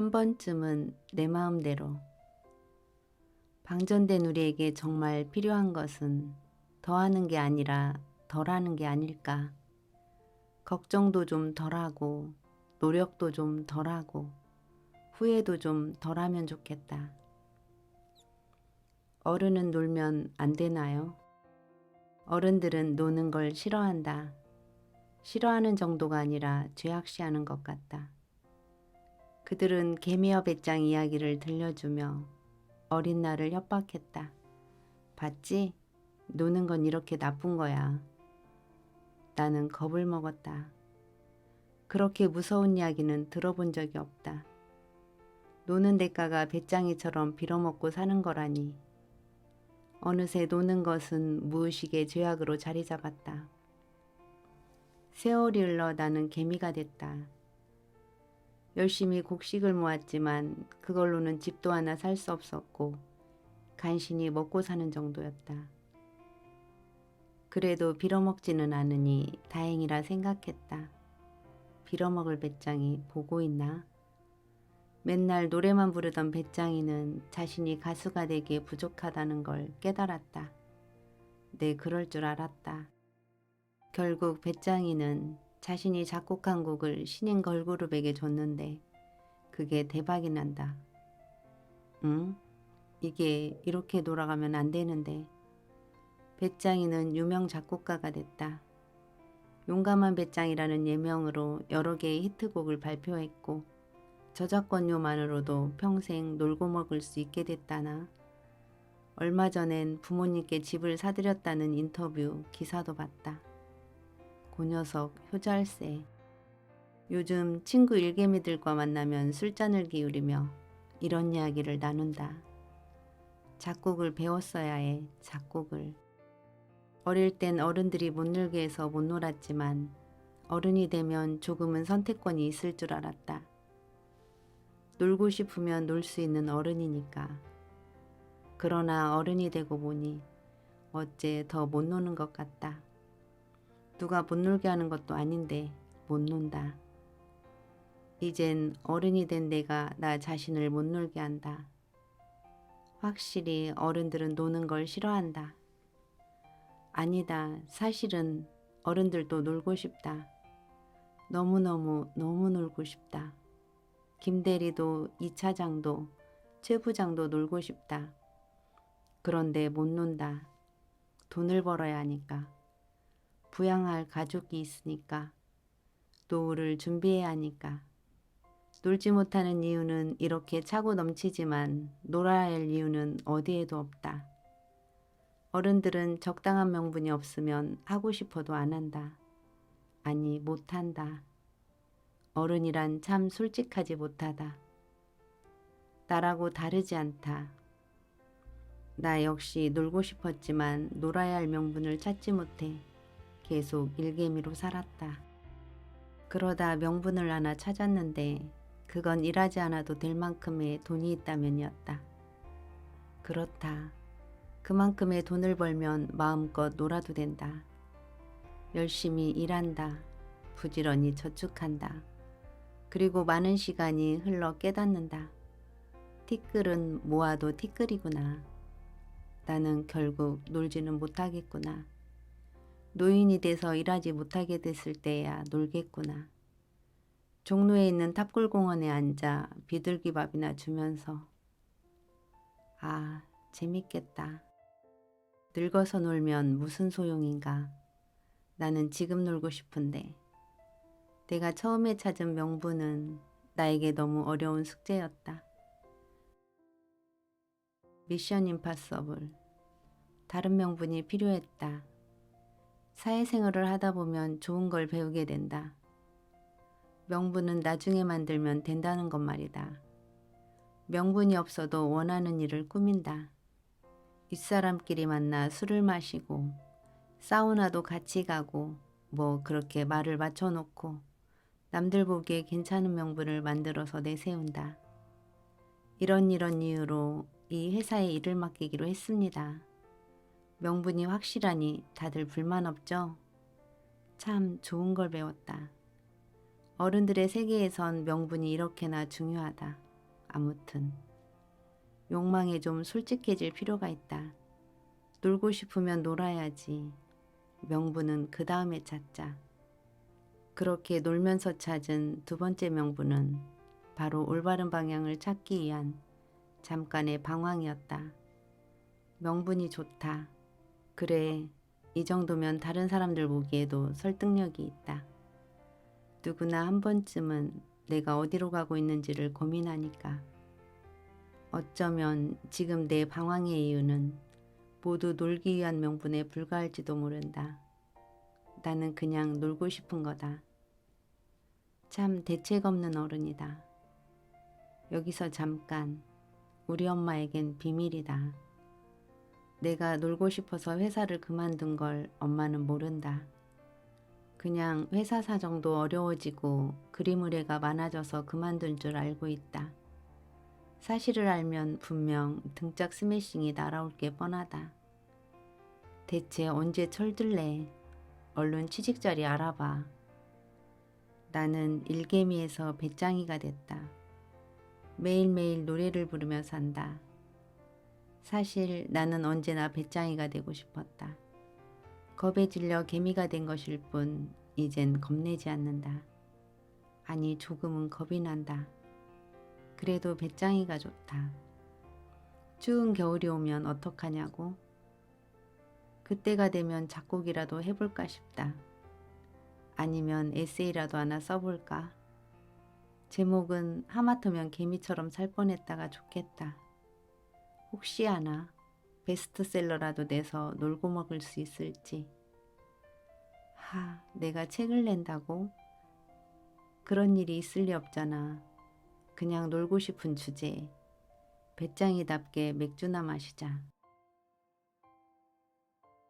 한 번쯤은 내 마음대로. 방전된 우리에게 정말 필요한 것은 더하는 게 아니라 덜하는 게 아닐까. 걱정도 좀 덜하고 노력도 좀 덜하고 후회도 좀 덜하면 좋겠다. 어른은 놀면 안 되나요? 어른들은 노는 걸 싫어한다. 싫어하는 정도가 아니라 죄악시하는 것 같다. 그들은 개미와 배짱 이야기를 들려주며 어린 나를 협박했다. 봤지? 노는 건 이렇게 나쁜 거야. 나는 겁을 먹었다. 그렇게 무서운 이야기는 들어본 적이 없다. 노는 대가가 배짱이처럼 빌어먹고 사는 거라니. 어느새 노는 것은 무의식의 죄악으로 자리 잡았다. 세월이 흘러 나는 개미가 됐다. 열심히 곡식을 모았지만 그걸로는 집도 하나 살 수 없었고 간신히 먹고 사는 정도였다. 그래도 빌어먹지는 않으니 다행이라 생각했다. 빌어먹을 배짱이 보고 있나? 맨날 노래만 부르던 배짱이는 자신이 가수가 되기에 부족하다는 걸 깨달았다. 내 그럴 줄 알았다. 결국 배짱이는 자신이 작곡한 곡을 신인 걸그룹에게 줬는데 그게 대박이 난다. 응? 이게 이렇게 돌아가면 안 되는데. 배짱이는 유명 작곡가가 됐다. 용감한 배짱이라는 예명으로 여러 개의 히트곡을 발표했고 저작권료만으로도 평생 놀고 먹을 수 있게 됐다나. 얼마 전엔 부모님께 집을 사드렸다는 인터뷰 기사도 봤다. 그 녀석 효잘세. 요즘 친구 일개미들과 만나면 술잔을 기울이며 이런 이야기를 나눈다. 작곡을 배웠어야 해, 작곡을. 어릴 땐 어른들이 못 놀게 해서 못 놀았지만 어른이 되면 조금은 선택권이 있을 줄 알았다. 놀고 싶으면 놀 수 있는 어른이니까. 그러나 어른이 되고 보니 어째 더 못 노는 것 같다. 누가 못 놀게 하는 것도 아닌데 못 논다. 이젠 어른이 된 내가 나 자신을 못 놀게 한다. 확실히 어른들은 노는 걸 싫어한다. 아니다. 사실은 어른들도 놀고 싶다. 너무너무 너무 놀고 싶다. 김대리도 이 차장도 최 부장도 놀고 싶다. 그런데 못 논다. 돈을 벌어야 하니까. 부양할 가족이 있으니까. 노후를 준비해야 하니까. 놀지 못하는 이유는 이렇게 차고 넘치지만 놀아야 할 이유는 어디에도 없다. 어른들은 적당한 명분이 없으면 하고 싶어도 안 한다. 아니, 못한다. 어른이란 참 솔직하지 못하다. 나라고 다르지 않다. 나 역시 놀고 싶었지만 놀아야 할 명분을 찾지 못해 계속 일개미로 살았다. 그러다 명분을 하나 찾았는데 그건 일하지 않아도 될 만큼의 돈이 있다면이었다. 그렇다. 그만큼의 돈을 벌면 마음껏 놀아도 된다. 열심히 일한다. 부지런히 저축한다. 그리고 많은 시간이 흘러 깨닫는다. 티끌은 모아도 티끌이구나. 나는 결국 놀지는 못하겠구나. 노인이 돼서 일하지 못하게 됐을 때야 놀겠구나. 종로에 있는 탑골공원에 앉아 비둘기밥이나 주면서 아, 재밌겠다. 늙어서 놀면 무슨 소용인가. 나는 지금 놀고 싶은데. 내가 처음에 찾은 명분은 나에게 너무 어려운 숙제였다. 미션 임파서블. 다른 명분이 필요했다. 사회생활을 하다 보면 좋은 걸 배우게 된다. 명분은 나중에 만들면 된다는 것 말이다. 명분이 없어도 원하는 일을 꾸민다. 윗사람끼리 만나 술을 마시고 사우나도 같이 가고 뭐 그렇게 말을 맞춰놓고 남들 보기에 괜찮은 명분을 만들어서 내세운다. 이런 이유로 이 회사에 일을 맡기기로 했습니다. 명분이 확실하니 다들 불만 없죠? 참 좋은 걸 배웠다. 어른들의 세계에선 명분이 이렇게나 중요하다. 아무튼 욕망에 좀 솔직해질 필요가 있다. 놀고 싶으면 놀아야지. 명분은 그 다음에 찾자. 그렇게 놀면서 찾은 두 번째 명분은 바로 올바른 방향을 찾기 위한 잠깐의 방황이었다. 명분이 좋다. 그래, 이 정도면 다른 사람들 보기에도 설득력이 있다. 누구나 한 번쯤은 내가 어디로 가고 있는지를 고민하니까. 어쩌면 지금 내 방황의 이유는 모두 놀기 위한 명분에 불과할지도 모른다. 나는 그냥 놀고 싶은 거다. 참 대책 없는 어른이다. 여기서 잠깐, 우리 엄마에겐 비밀이다. 내가 놀고 싶어서 회사를 그만둔 걸 엄마는 모른다. 그냥 회사 사정도 어려워지고 그림 의뢰가 많아져서 그만둔 줄 알고 있다. 사실을 알면 분명 등짝 스매싱이 날아올 게 뻔하다. 대체 언제 철들래? 얼른 취직 자리 알아봐. 나는 일개미에서 배짱이가 됐다. 매일매일 노래를 부르며 산다. 사실 나는 언제나 배짱이가 되고 싶었다. 겁에 질려 개미가 된 것일 뿐 이젠 겁내지 않는다. 아니 조금은 겁이 난다. 그래도 배짱이가 좋다. 추운 겨울이 오면 어떡하냐고? 그때가 되면 작곡이라도 해볼까 싶다. 아니면 에세이라도 하나 써볼까? 제목은 하마터면 개미처럼 살 뻔했다가 좋겠다. 혹시 아나 베스트셀러라도 내서 놀고 먹을 수 있을지. 내가 책을 낸다고? 그런 일이 있을 리 없잖아. 그냥 놀고 싶은 주제에 배짱이답게 맥주나 마시자.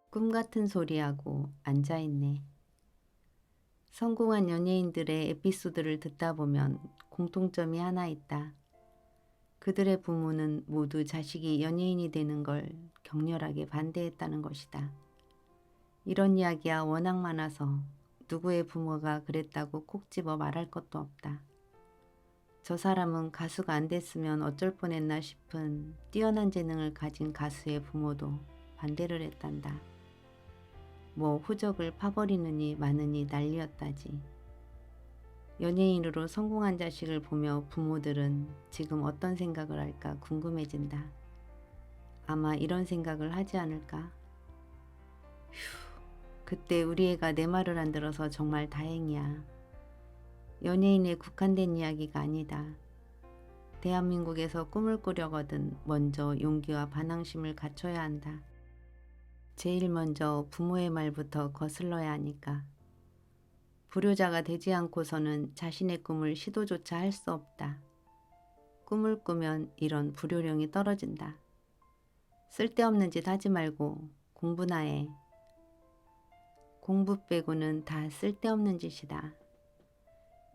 꿈 같은 소리하고 앉아있네. 성공한 연예인들의 에피소드를 듣다 보면 공통점이 하나 있다. 그들의 부모는 모두 자식이 연예인이 되는 걸 격렬하게 반대했다는 것이다. 이런 이야기야 워낙 많아서 누구의 부모가 그랬다고 콕 집어 말할 것도 없다. 저 사람은 가수가 안 됐으면 어쩔 뻔했나 싶은 뛰어난 재능을 가진 가수의 부모도 반대를 했단다. 뭐 후적을 파버리느니 마느니 난리였다지. 연예인으로 성공한 자식을 보며 부모들은 지금 어떤 생각을 할까 궁금해진다. 아마 이런 생각을 하지 않을까? 그때 우리 애가 내 말을 안 들어서 정말 다행이야. 연예인에 국한된 이야기가 아니다. 대한민국에서 꿈을 꾸려거든 먼저 용기와 반항심을 갖춰야 한다. 제일 먼저 부모의 말부터 거슬러야 하니까. 불효자가 되지 않고서는 자신의 꿈을 시도조차 할 수 없다. 꿈을 꾸면 이런 불효령이 떨어진다. 쓸데없는 짓 하지 말고 공부나 해. 공부 빼고는 다 쓸데없는 짓이다.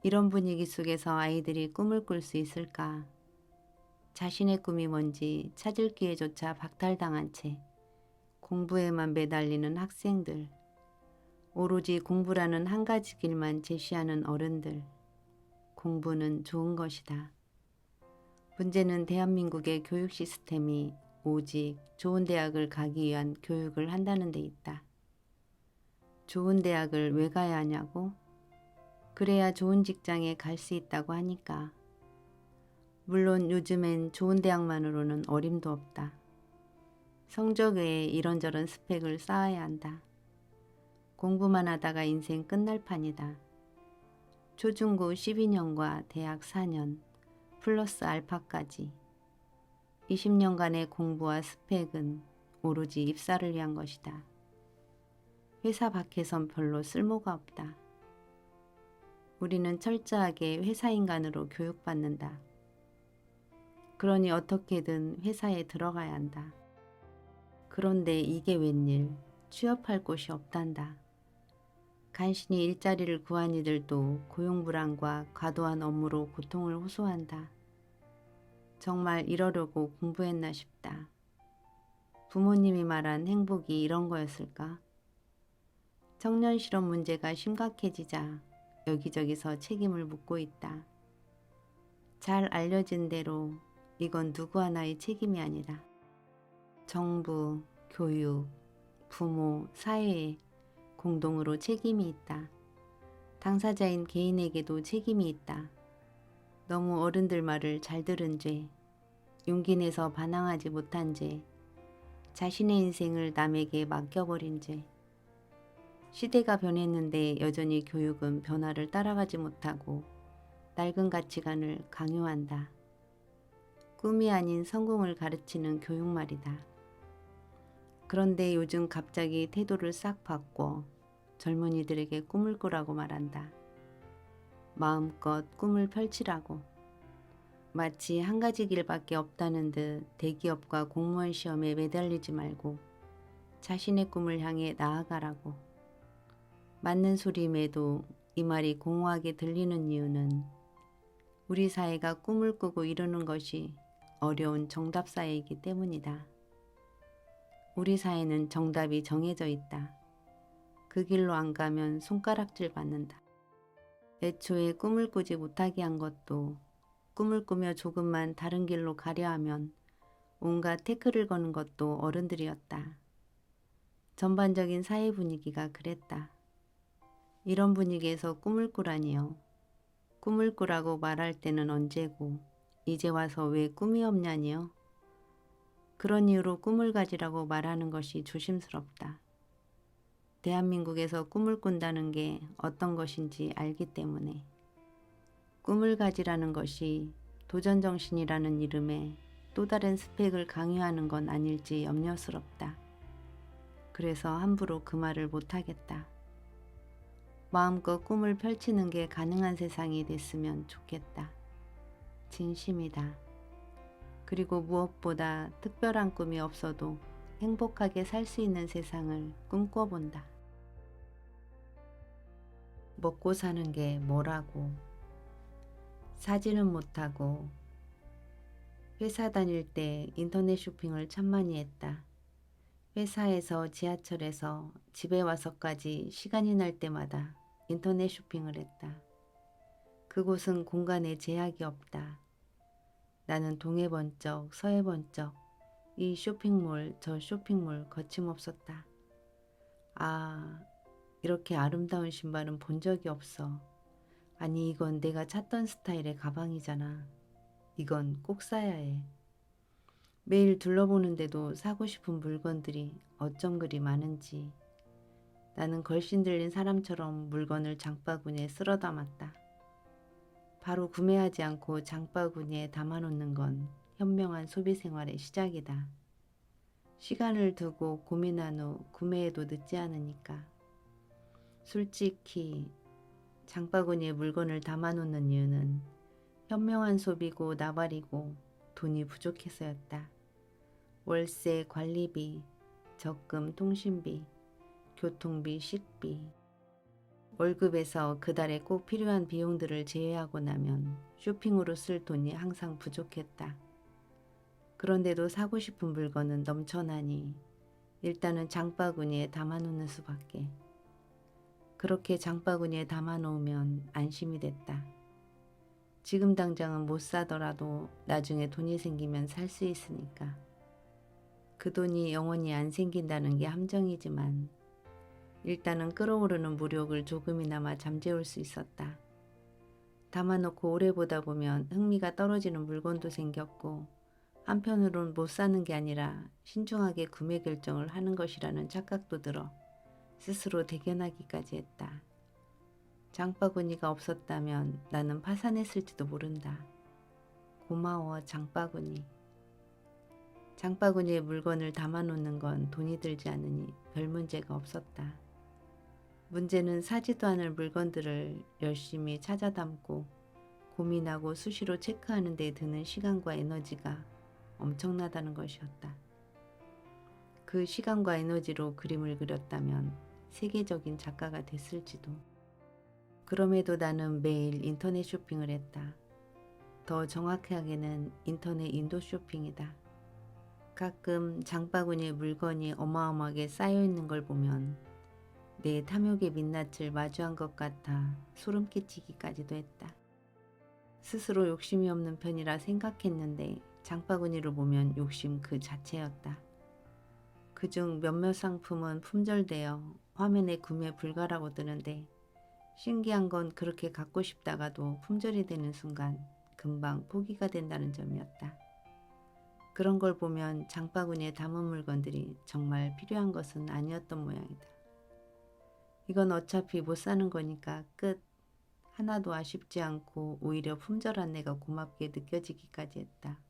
이런 분위기 속에서 아이들이 꿈을 꿀 수 있을까? 자신의 꿈이 뭔지 찾을 기회조차 박탈당한 채 공부에만 매달리는 학생들, 오로지 공부라는 한 가지 길만 제시하는 어른들. 공부는 좋은 것이다. 문제는 대한민국의 교육 시스템이 오직 좋은 대학을 가기 위한 교육을 한다는 데 있다. 좋은 대학을 왜 가야 하냐고? 그래야 좋은 직장에 갈 수 있다고 하니까. 물론 요즘엔 좋은 대학만으로는 어림도 없다. 성적 외에 이런저런 스펙을 쌓아야 한다. 공부만 하다가 인생 끝날 판이다. 초중고 12년과 대학 4년 플러스 알파까지 20년간의 공부와 스펙은 오로지 입사를 위한 것이다. 회사 밖에선 별로 쓸모가 없다. 우리는 철저하게 회사인간으로 교육받는다. 그러니 어떻게든 회사에 들어가야 한다. 그런데 이게 웬일 취업할 곳이 없단다. 간신히 일자리를 구한 이들도 고용불안과 과도한 업무로 고통을 호소한다. 정말 이러려고 공부했나 싶다. 부모님이 말한 행복이 이런 거였을까? 청년 실업 문제가 심각해지자 여기저기서 책임을 묻고 있다. 잘 알려진 대로 이건 누구 하나의 책임이 아니다. 정부, 교육, 부모, 사회에 공동으로 책임이 있다. 당사자인 개인에게도 책임이 있다. 너무 어른들 말을 잘 들은 죄, 용기 내서 반항하지 못한 죄, 자신의 인생을 남에게 맡겨버린 죄. 시대가 변했는데 여전히 교육은 변화를 따라가지 못하고 낡은 가치관을 강요한다. 꿈이 아닌 성공을 가르치는 교육 말이다. 그런데 요즘 갑자기 태도를 싹 바꿔 젊은이들에게 꿈을 꾸라고 말한다. 마음껏 꿈을 펼치라고. 마치 한 가지 길밖에 없다는 듯 대기업과 공무원 시험에 매달리지 말고 자신의 꿈을 향해 나아가라고. 맞는 소리임에도 이 말이 공허하게 들리는 이유는 우리 사회가 꿈을 꾸고 이루는 것이 어려운 정답 사회이기 때문이다. 우리 사회는 정답이 정해져 있다. 그 길로 안 가면 손가락질 받는다. 애초에 꿈을 꾸지 못하게 한 것도 꿈을 꾸며 조금만 다른 길로 가려 하면 온갖 태클을 거는 것도 어른들이었다. 전반적인 사회 분위기가 그랬다. 이런 분위기에서 꿈을 꾸라니요. 꿈을 꾸라고 말할 때는 언제고 이제 와서 왜 꿈이 없냐니요. 그런 이유로 꿈을 가지라고 말하는 것이 조심스럽다. 대한민국에서 꿈을 꾼다는 게 어떤 것인지 알기 때문에. 꿈을 가지라는 것이 도전정신이라는 이름에 또 다른 스펙을 강요하는 건 아닐지 염려스럽다. 그래서 함부로 그 말을 못하겠다. 마음껏 꿈을 펼치는 게 가능한 세상이 됐으면 좋겠다. 진심이다. 그리고 무엇보다 특별한 꿈이 없어도 행복하게 살 수 있는 세상을 꿈꿔본다. 먹고 사는 게 뭐라고. 사지는 못하고 회사 다닐 때 인터넷 쇼핑을 참 많이 했다. 회사에서 지하철에서 집에 와서까지 시간이 날 때마다 인터넷 쇼핑을 했다. 그곳은 공간에 제약이 없다. 나는 동해 번쩍 서해 번쩍 이 쇼핑몰 저 쇼핑몰 거침없었다. 아, 이렇게 아름다운 신발은 본 적이 없어. 아니 이건 내가 찾던 스타일의 가방이잖아. 이건 꼭 사야 해. 매일 둘러보는데도 사고 싶은 물건들이 어쩜 그리 많은지. 나는 걸신 들린 사람처럼 물건을 장바구니에 쓸어 담았다. 바로 구매하지 않고 장바구니에 담아놓는 건 현명한 소비생활의 시작이다. 시간을 두고 고민한 후 구매해도 늦지 않으니까. 솔직히 장바구니에 물건을 담아놓는 이유는 현명한 소비고 나발이고 돈이 부족해서였다. 월세, 관리비, 적금, 통신비, 교통비, 식비. 월급에서 그달에 꼭 필요한 비용들을 제외하고 나면 쇼핑으로 쓸 돈이 항상 부족했다. 그런데도 사고 싶은 물건은 넘쳐나니 일단은 장바구니에 담아놓는 수밖에. 그렇게 장바구니에 담아놓으면 안심이 됐다. 지금 당장은 못 사더라도 나중에 돈이 생기면 살 수 있으니까. 그 돈이 영원히 안 생긴다는 게 함정이지만 일단은 끓어오르는 무력을 조금이나마 잠재울 수 있었다. 담아놓고 오래 보다 보면 흥미가 떨어지는 물건도 생겼고 한편으론 못 사는 게 아니라 신중하게 구매 결정을 하는 것이라는 착각도 들어 스스로 대견하기까지 했다. 장바구니가 없었다면 나는 파산했을지도 모른다. 고마워 장바구니. 장바구니에 물건을 담아놓는 건 돈이 들지 않으니 별 문제가 없었다. 문제는 사지도 않을 물건들을 열심히 찾아 담고 고민하고 수시로 체크하는 데 드는 시간과 에너지가 엄청나다는 것이었다. 그 시간과 에너지로 그림을 그렸다면 세계적인 작가가 됐을지도. 그럼에도 나는 매일 인터넷 쇼핑을 했다. 더 정확하게는 인터넷 인도 쇼핑이다. 가끔 장바구니에 물건이 어마어마하게 쌓여있는 걸 보면 내 탐욕의 민낯을 마주한 것 같아 소름 끼치기까지도 했다. 스스로 욕심이 없는 편이라 생각했는데 장바구니를 보면 욕심 그 자체였다. 그중 몇몇 상품은 품절되어 화면에 구매 불가라고 뜨는데 신기한 건 그렇게 갖고 싶다가도 품절이 되는 순간 금방 포기가 된다는 점이었다. 그런 걸 보면 장바구니에 담은 물건들이 정말 필요한 것은 아니었던 모양이다. 이건 어차피 못 사는 거니까 끝. 하나도 아쉽지 않고 오히려 품절한 내가 고맙게 느껴지기까지 했다.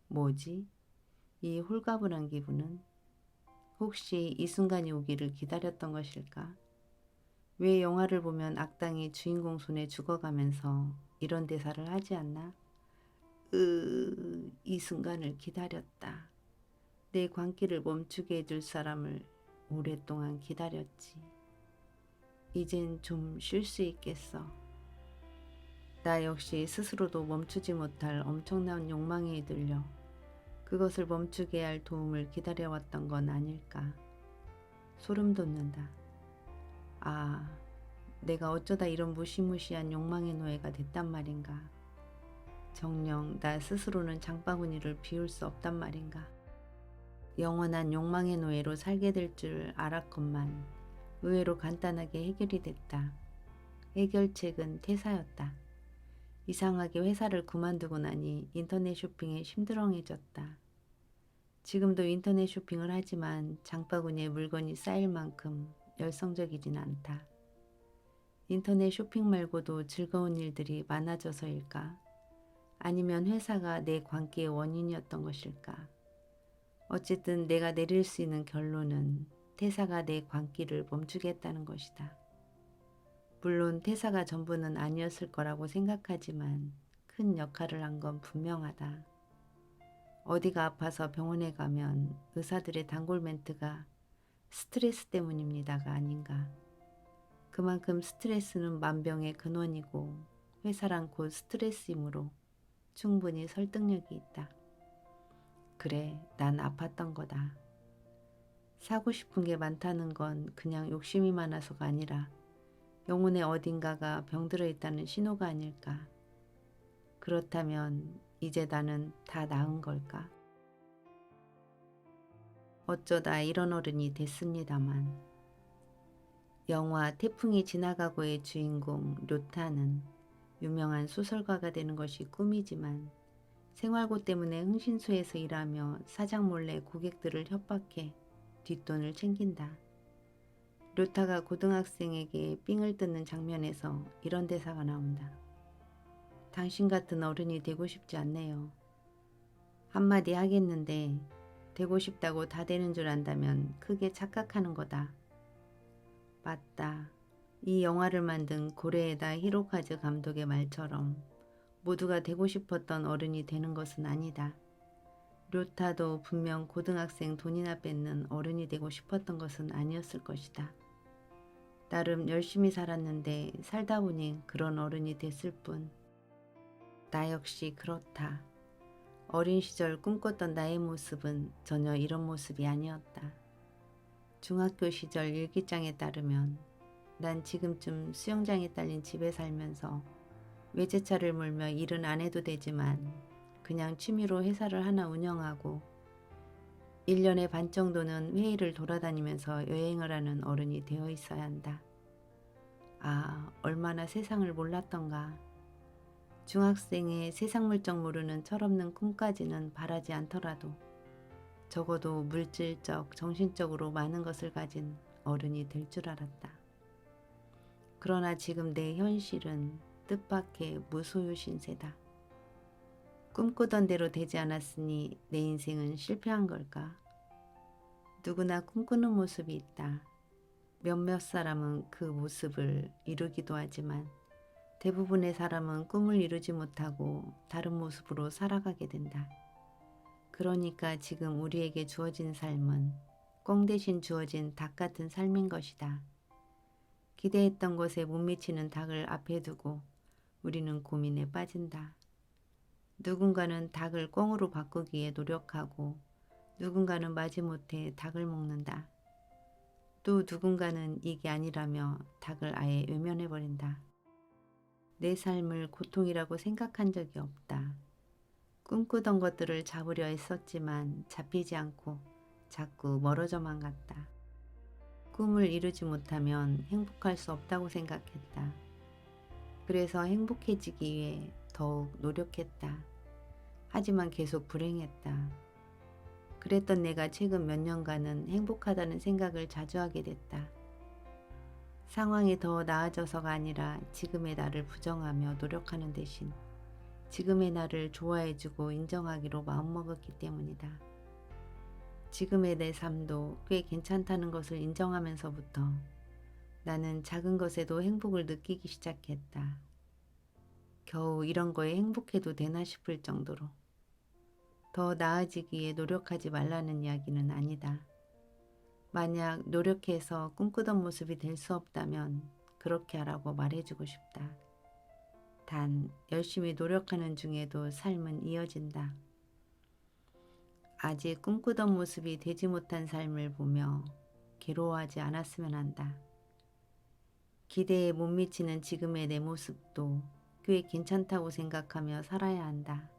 뭐지? 이 홀가분한 기분은? 혹시 이 순간이 오기를 기다렸던 것일까? 왜 영화를 보면 악당이 주인공 손에 죽어가면서 이런 대사를 하지 않나? 이 순간을 기다렸다. 내 광기를 멈추게 해줄 사람을 오랫동안 기다렸지. 이젠 좀 쉴 수 있겠어. 나 역시 스스로도 멈추지 못할 엄청난 욕망에 이들려 그것을 멈추게 할 도움을 기다려왔던 건 아닐까. 소름 돋는다. 아, 내가 어쩌다 이런 무시무시한 욕망의 노예가 됐단 말인가. 정녕 나 스스로는 장바구니를 비울 수 없단 말인가. 영원한 욕망의 노예로 살게 될 줄 알았건만 의외로 간단하게 해결이 됐다. 해결책은 퇴사였다. 이상하게 회사를 그만두고 나니 인터넷 쇼핑에 심드렁해졌다. 지금도 인터넷 쇼핑을 하지만 장바구니에 물건이 쌓일 만큼 열성적이진 않다. 인터넷 쇼핑 말고도 즐거운 일들이 많아져서일까? 아니면 회사가 내 관계의 원인이었던 것일까? 어쨌든 내가 내릴 수 있는 결론은 퇴사가 내 광기를 멈추겠다는 것이다. 물론 퇴사가 전부는 아니었을 거라고 생각하지만 큰 역할을 한 건 분명하다. 어디가 아파서 병원에 가면 의사들의 단골 멘트가 스트레스 때문입니다가 아닌가. 그만큼 스트레스는 만병의 근원이고 회사란 곧 스트레스이므로 충분히 설득력이 있다. 그래, 난 아팠던 거다. 사고 싶은 게 많다는 건 그냥 욕심이 많아서가 아니라 영혼의 어딘가가 병들어 있다는 신호가 아닐까. 그렇다면 이제 나는 다 나은 걸까? 어쩌다 이런 어른이 됐습니다만. 영화 태풍이 지나가고의 주인공 료타는 유명한 소설가가 되는 것이 꿈이지만 생활고 때문에 흥신소에서 일하며 사장 몰래 고객들을 협박해 뒷돈을 챙긴다. 료타가 고등학생에게 삥을 뜯는 장면에서 이런 대사가 나온다. 당신 같은 어른이 되고 싶지 않네요. 한마디 하겠는데 되고 싶다고 다 되는 줄 안다면 크게 착각하는 거다. 맞다. 이 영화를 만든 고레에다 히로카즈 감독의 말처럼 모두가 되고 싶었던 어른이 되는 것은 아니다. 료타도 분명 고등학생 돈이나 뺏는 어른이 되고 싶었던 것은 아니었을 것이다. 나름 열심히 살았는데 살다 보니 그런 어른이 됐을 뿐. 나 역시 그렇다. 어린 시절 꿈꿨던 나의 모습은 전혀 이런 모습이 아니었다. 중학교 시절 일기장에 따르면 난 지금쯤 수영장에 딸린 집에 살면서 외제차를 몰며 일은 안 해도 되지만 그냥 취미로 회사를 하나 운영하고 1년에 반 정도는 회의를 돌아다니면서 여행을 하는 어른이 되어 있어야 한다. 아, 얼마나 세상을 몰랐던가. 중학생의 세상 물정 모르는 철없는 꿈까지는 바라지 않더라도 적어도 물질적, 정신적으로 많은 것을 가진 어른이 될 줄 알았다. 그러나 지금 내 현실은 뜻밖의 무소유 신세다. 꿈꾸던 대로 되지 않았으니 내 인생은 실패한 걸까? 누구나 꿈꾸는 모습이 있다. 몇몇 사람은 그 모습을 이루기도 하지만 대부분의 사람은 꿈을 이루지 못하고 다른 모습으로 살아가게 된다. 그러니까 지금 우리에게 주어진 삶은 꽝 대신 주어진 닭 같은 삶인 것이다. 기대했던 것에 못 미치는 닭을 앞에 두고 우리는 고민에 빠진다. 누군가는 닭을 꿩으로 바꾸기에 노력하고 누군가는 마지못해 닭을 먹는다. 또 누군가는 이게 아니라며 닭을 아예 외면해버린다. 내 삶을 고통이라고 생각한 적이 없다. 꿈꾸던 것들을 잡으려 애썼지만 잡히지 않고 자꾸 멀어져만 갔다. 꿈을 이루지 못하면 행복할 수 없다고 생각했다. 그래서 행복해지기 위해 더욱 노력했다. 하지만 계속 불행했다. 그랬던 내가 최근 몇 년간은 행복하다는 생각을 자주 하게 됐다. 상황이 더 나아져서가 아니라 지금의 나를 부정하며 노력하는 대신 지금의 나를 좋아해주고 인정하기로 마음먹었기 때문이다. 지금의 내 삶도 꽤 괜찮다는 것을 인정하면서부터 나는 작은 것에도 행복을 느끼기 시작했다. 겨우 이런 거에 행복해도 되나 싶을 정도로. 더 나아지기 위해 노력하지 말라는 이야기는 아니다. 만약 노력해서 꿈꾸던 모습이 될 수 없다면 그렇게 하라고 말해주고 싶다. 단 열심히 노력하는 중에도 삶은 이어진다. 아직 꿈꾸던 모습이 되지 못한 삶을 보며 괴로워하지 않았으면 한다. 기대에 못 미치는 지금의 내 모습도 꽤 괜찮다고 생각하며 살아야 한다.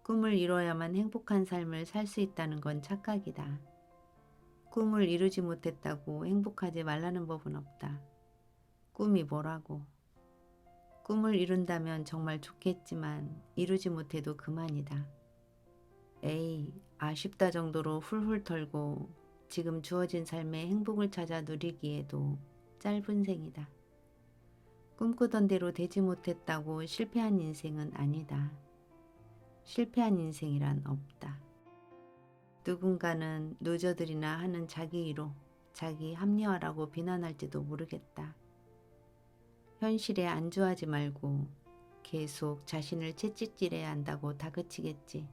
꿈을 이뤄야만 행복한 삶을 살 수 있다는 건 착각이다. 꿈을 이루지 못했다고 행복하지 말라는 법은 없다. 꿈이 뭐라고. 꿈을 이룬다면 정말 좋겠지만 이루지 못해도 그만이다. 에이, 아쉽다 정도로 훌훌 털고 지금 주어진 삶의 행복을 찾아 누리기에도 짧은 생이다. 꿈꾸던 대로 되지 못했다고 실패한 인생은 아니다. 실패한 인생이란 없다. 누군가는 루저들이나 하는 자기 위로, 자기 합리화라고 비난할지도 모르겠다. 현실에 안주하지 말고 계속 자신을 채찍질해야 한다고 다그치겠지.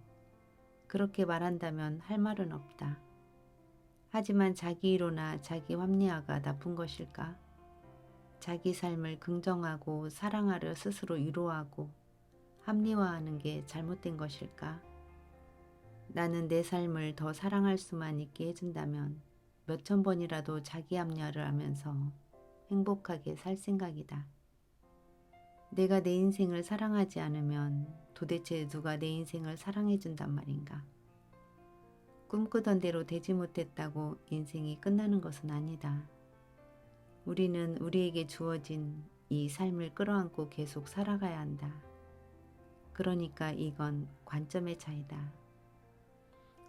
그렇게 말한다면 할 말은 없다. 하지만 자기 위로나 자기 합리화가 나쁜 것일까? 자기 삶을 긍정하고 사랑하려 스스로 위로하고 합리화하는 게 잘못된 것일까? 나는 내 삶을 더 사랑할 수만 있게 해준다면 몇천 번이라도 자기 합리화를 하면서 행복하게 살 생각이다. 내가 내 인생을 사랑하지 않으면 도대체 누가 내 인생을 사랑해준단 말인가? 꿈꾸던 대로 되지 못했다고 인생이 끝나는 것은 아니다. 우리는 우리에게 주어진 이 삶을 끌어안고 계속 살아가야 한다. 그러니까 이건 관점의 차이다.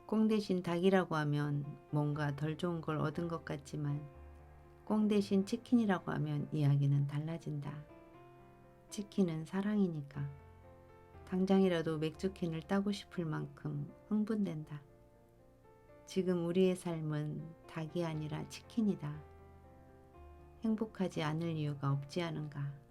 꽁 대신 닭이라고 하면 뭔가 덜 좋은 걸 얻은 것 같지만 꽁 대신 치킨이라고 하면 이야기는 달라진다. 치킨은 사랑이니까. 당장이라도 맥주캔을 따고 싶을 만큼 흥분된다. 지금 우리의 삶은 닭이 아니라 치킨이다. 행복하지 않을 이유가 없지 않은가.